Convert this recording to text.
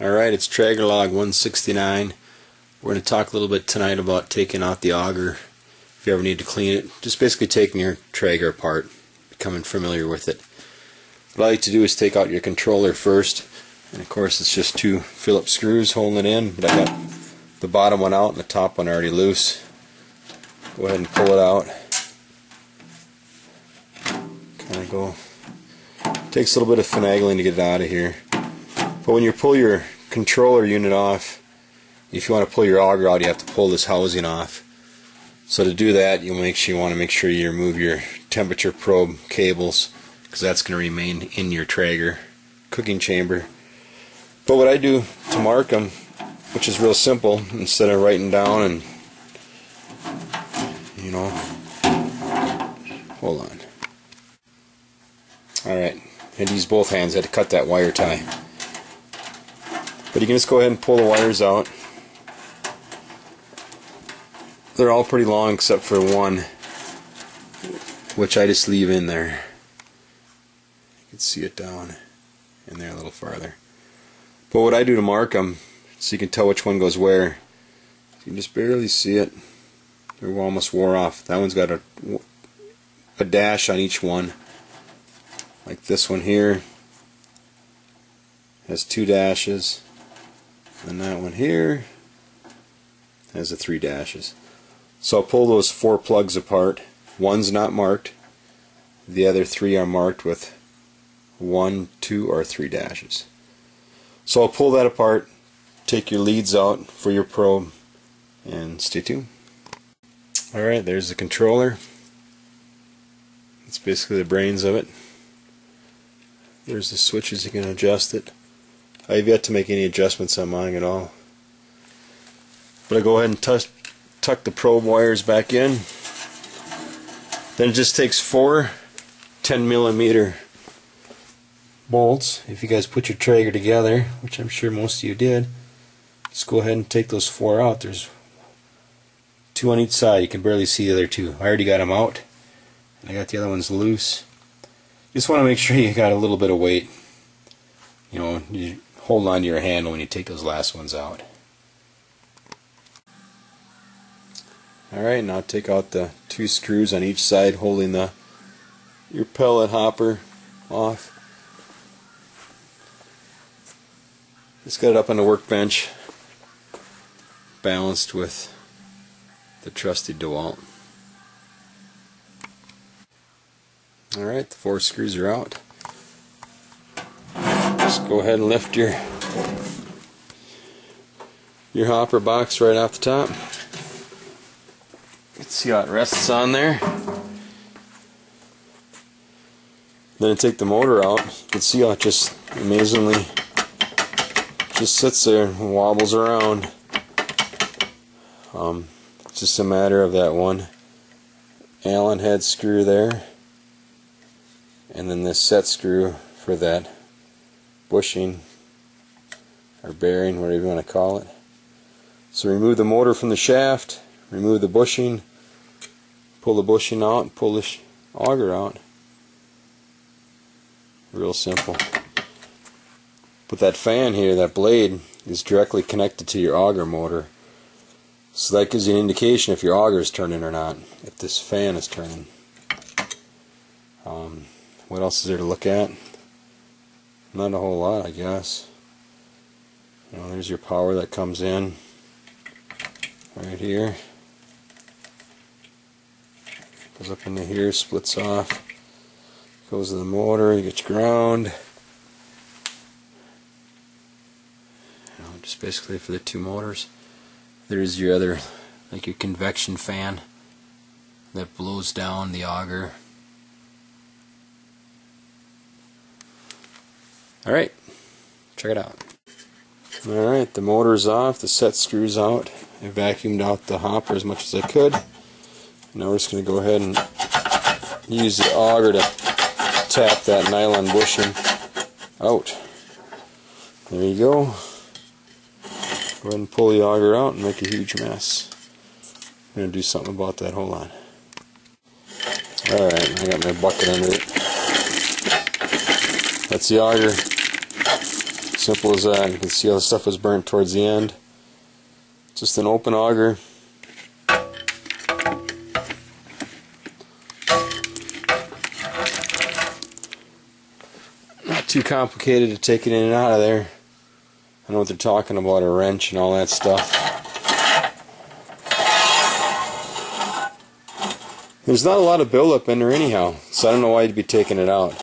Alright, it's Traeger log 169. We're going to talk a little bit tonight about taking out the auger. If you ever need to clean it, just basically taking your Traeger apart, becoming familiar with it. What I like to do is take out your controller first, and of course it's just two Phillips screws holding it in, but I got the bottom one out and the top one already loose. Go ahead and pull it out. Kind of go. Takes a little bit of finagling to get it out of here. But when you pull your controller unit off, if you want to pull your auger out, you have to pull this housing off. So to do that, you want to make sure you remove your temperature probe cables, because that's going to remain in your Traeger cooking chamber. But what I do to mark them, which is real simple, instead of writing down and, hold on. Alright, I had to use both hands. I had to cut that wire tie. But you can just go ahead and pull the wires out. They're all pretty long except for one, which I just leave in there. You can see it down in there a little farther. But what I do to mark them, so you can tell which one goes where, you can just barely see it. They're almost wore off. That one's got a dash on each one. Like this one here has 2 dashes. And that one here has the 3 dashes. So I'll pull those 4 plugs apart. One's not marked. The other 3 are marked with 1, 2, or 3 dashes. So I'll pull that apart, take your leads out for your probe, and stay tuned. Alright, there's the controller. It's basically the brains of it. There's the switches, you can adjust it. I've yet to make any adjustments on mine at all. But I go ahead and tuck the probe wires back in. Then it just takes 4 10mm bolts. If you guys put your Traeger together, which I'm sure most of you did, just go ahead and take those 4 out. There's 2 on each side. You can barely see the other 2. I already got them out. And I got the other ones loose. You just want to make sure you got a little bit of weight. You hold on to your handle when you take those last ones out. Alright, now take out the 2 screws on each side holding your pellet hopper off. Just got it up on the workbench, balanced with the trusty DeWalt. Alright, the 4 screws are out. Just go ahead and lift your hopper box right off the top. You can see how it rests on there. Then I take the motor out. You can see how it just amazingly just sits there and wobbles around. It's just a matter of that one Allen head screw there, and then this set screw for that bushing or bearing, whatever you want to call it. So remove the motor from the shaft, remove the bushing, pull the bushing out, and pull the auger out. Real simple. But that fan here, that blade, is directly connected to your auger motor. So that gives you an indication if your auger is turning or not, if this fan is turning. What else is there to look at? Not a whole lot, I guess. There's your power that comes in right here. Goes up into here, splits off, goes to the motor, you get your ground. Just basically for the 2 motors. There's your other, like your convection fan that blows down the auger. Alright, check it out. Alright, the motor's off, the set screw's out. I vacuumed out the hopper as much as I could. Now we're just going to go ahead and use the auger to tap that nylon bushing out. There you go. Go ahead and pull the auger out and make a huge mess. I'm going to do something about that. Hold on. Alright, I got my bucket under it. That's the auger. Simple as that. You can see all the stuff was burnt towards the end. Just an open auger. Not too complicated to take it in and out of there. I know what they're talking about, a wrench and all that stuff. There's not a lot of buildup in there anyhow, so I don't know why you'd be taking it out.